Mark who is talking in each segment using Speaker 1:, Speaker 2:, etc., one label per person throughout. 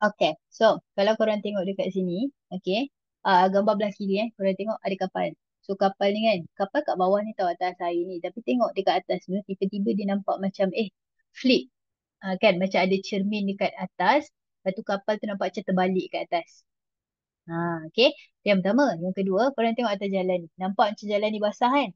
Speaker 1: Okay, so kalau korang tengok dekat sini, okay, gambar belah kiri korang tengok ada kapal. So kapal ni kan, kapal kat bawah ni tau atas air ni. Tapi tengok dekat atas ni, tiba-tiba dia nampak macam flip. Kan, macam ada cermin dekat atas. Lepas tu kapal tu nampak macam terbalik kat atas. Okay. Yang pertama. Yang kedua, korang tengok atas jalan ni. Nampak macam jalan ni basah kan?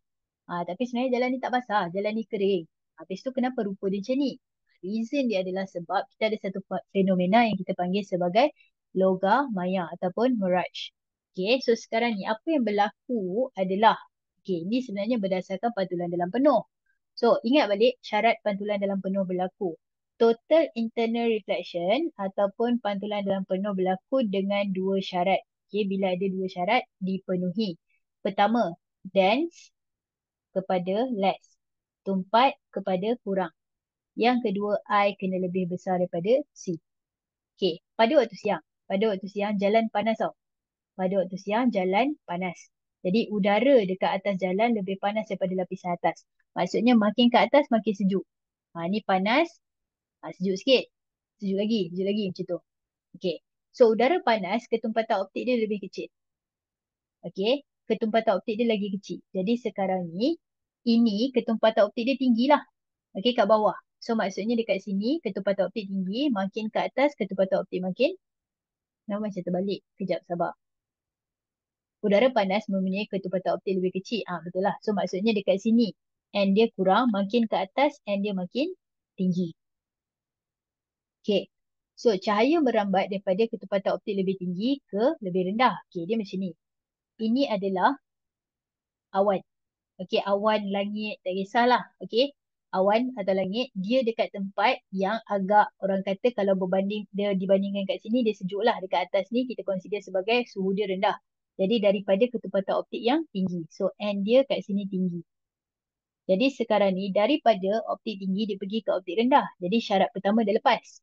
Speaker 1: Tapi sebenarnya jalan ni tak basah. Jalan ni kering. Habis tu kenapa rupa dia macam ni? Reason dia adalah sebab kita ada satu fenomena yang kita panggil sebagai logam maya ataupun mirage. Okay, so sekarang ni apa yang berlaku adalah, okay, ni sebenarnya berdasarkan pantulan dalam penuh. So, ingat balik syarat pantulan dalam penuh berlaku. Total internal reflection ataupun pantulan dalam penuh berlaku dengan dua syarat. Okay, bila ada dua syarat dipenuhi. Pertama, dense kepada less. Tumpat kepada kurang. Yang kedua, I kena lebih besar daripada C. Okay, pada waktu siang. Pada waktu siang jalan panas tau. Pada waktu siang jalan panas. Jadi udara dekat atas jalan lebih panas daripada lapisan atas. Maksudnya makin ke atas makin sejuk. Ni panas, sejuk sikit. Sejuk lagi macam tu. Okay. So udara panas, ketumpatan optik dia lebih kecil. Okay. Ketumpatan optik dia lagi kecil. Jadi sekarang ni, ini ketumpatan optik dia tinggi lah. Okay, kat bawah. So maksudnya dekat sini, ketumpatan optik tinggi. Makin ke atas, ketumpatan optik makin. Nampak macam terbalik. Kejap, sabar. Udara panas mempunyai ketumpatan optik lebih kecil. Betul lah. So maksudnya dekat sini, and dia kurang. Makin ke atas, and dia makin tinggi. Okay. So, cahaya merambat daripada ketumpatan optik lebih tinggi ke lebih rendah. Okay, dia macam ni. Ini adalah awan. Okay, awan langit, tak kisahlah. Okay, awan atau langit, dia dekat tempat yang agak, orang kata kalau berbanding, dia dibandingkan kat sini, dia sejuk lah. Dekat atas ni, kita consider sebagai suhu dia rendah. Jadi, daripada ketumpatan optik yang tinggi. So, N dia kat sini tinggi. Jadi, sekarang ni, daripada optik tinggi, dia pergi ke optik rendah. Jadi, syarat pertama dah lepas.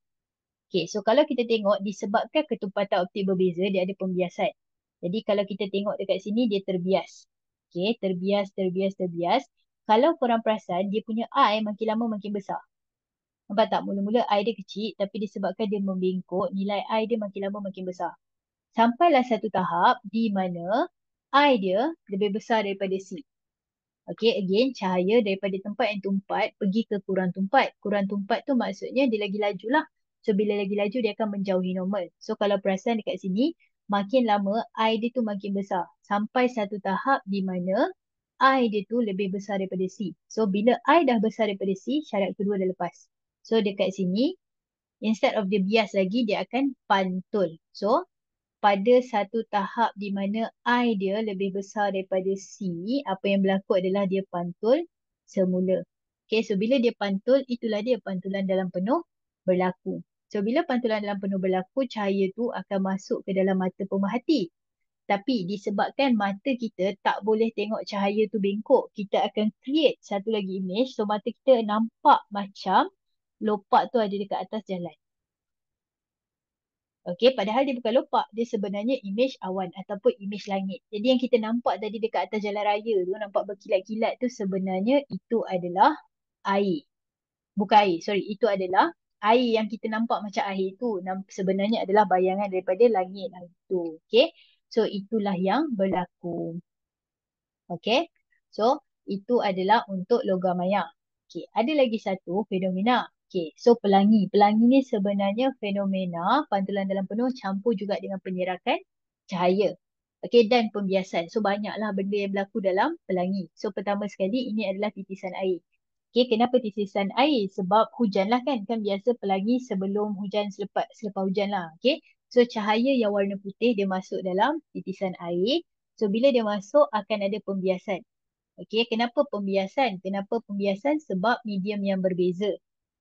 Speaker 1: Okay, so kalau kita tengok disebabkan ketumpatan optik berbeza, dia ada pembiasan. Jadi kalau kita tengok dekat sini, dia terbias. Okay, terbias. Kalau korang perasan, dia punya eye makin lama makin besar. Nampak tak? Mula-mula eye dia kecil, tapi disebabkan dia membengkok, nilai eye dia makin lama makin besar. Sampailah satu tahap di mana eye dia lebih besar daripada C. Okay, again, cahaya daripada tempat yang tumpat pergi ke kurang tumpat. Kurang tumpat tu maksudnya dia lagi laju lah. So, bila lagi laju, dia akan menjauhi normal. So, kalau perasan dekat sini, makin lama, I dia tu makin besar. Sampai satu tahap di mana I dia tu lebih besar daripada C. So, bila I dah besar daripada C, syarat kedua dah lepas. So, dekat sini, instead of dia bias lagi, dia akan pantul. So, pada satu tahap di mana I dia lebih besar daripada C, apa yang berlaku adalah dia pantul semula. Okay, so bila dia pantul, itulah dia pantulan dalam penuh berlaku. So bila pantulan dalam penuh berlaku, cahaya tu akan masuk ke dalam mata pemerhati. Tapi disebabkan mata kita tak boleh tengok cahaya tu bengkok, kita akan create satu lagi image. So mata kita nampak macam lopak tu ada dekat atas jalan. Okey, padahal dia bukan lopak. Dia sebenarnya image awan ataupun image langit. Jadi yang kita nampak tadi dekat atas jalan raya tu, nampak berkilat-kilat tu sebenarnya itu adalah air. Bukan air, sorry. Itu adalah air yang kita nampak macam air tu. Sebenarnya adalah bayangan daripada langit tu. Okey, so itulah yang berlaku. Okey, so itu adalah untuk logam maya. Okey, ada lagi satu fenomena. Okay, so pelangi. Pelangi ni sebenarnya fenomena pantulan dalam penuh campur juga dengan penyerakan cahaya. Okay, dan pembiasan. So banyaklah benda yang berlaku dalam pelangi. So pertama sekali ini adalah titisan air. Okay, kenapa titisan air? Sebab hujan lah kan. Kan biasa pelangi sebelum hujan, selepas hujan lah. Okay, so cahaya yang warna putih dia masuk dalam titisan air. So bila dia masuk akan ada pembiasan. Okay, kenapa pembiasan? Kenapa pembiasan? Sebab medium yang berbeza.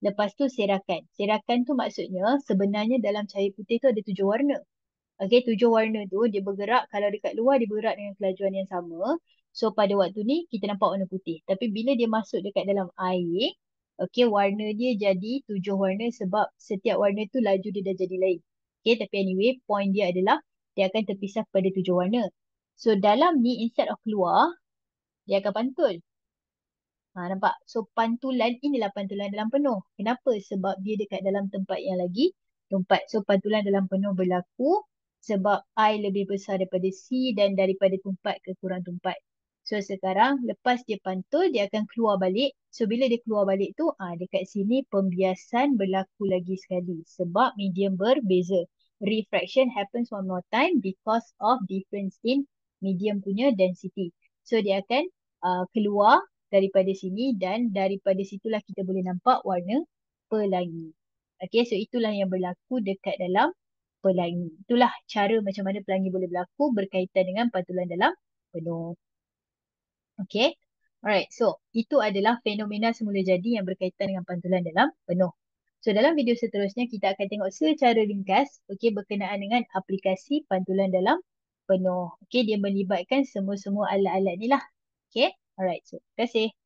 Speaker 1: Lepas tu serakan. Serakan tu maksudnya sebenarnya dalam cahaya putih tu ada 7 warna. Okey, 7 warna tu dia bergerak, kalau dekat luar dia bergerak dengan kelajuan yang sama. So pada waktu ni kita nampak warna putih. Tapi bila dia masuk dekat dalam air, okey, warna dia jadi 7 warna sebab setiap warna tu laju dia dah jadi lain. Okey, tapi anyway point dia adalah dia akan terpisah pada 7 warna. So dalam ni instead of keluar, dia akan pantul. Nampak? So pantulan inilah pantulan dalam penuh. Kenapa? Sebab dia dekat dalam tempat yang lagi tumpat. So pantulan dalam penuh berlaku sebab I lebih besar daripada C dan daripada tumpat ke kurang tumpat. So sekarang lepas dia pantul dia akan keluar balik. So bila dia keluar balik tu dekat sini pembiasan berlaku lagi sekali sebab medium berbeza. Refraction happens one more time because of difference in medium punya density. So dia akan keluar daripada sini dan daripada situlah kita boleh nampak warna pelangi. Okay, so itulah yang berlaku dekat dalam pelangi. Itulah cara macam mana pelangi boleh berlaku berkaitan dengan pantulan dalam penuh. Okay, alright. So, itu adalah fenomena semula jadi yang berkaitan dengan pantulan dalam penuh. So, dalam video seterusnya, kita akan tengok secara ringkas, okay, berkenaan dengan aplikasi pantulan dalam penuh. Okay, dia melibatkan semua-semua alat-alat ni lah. Okay, alright. So, terima kasih.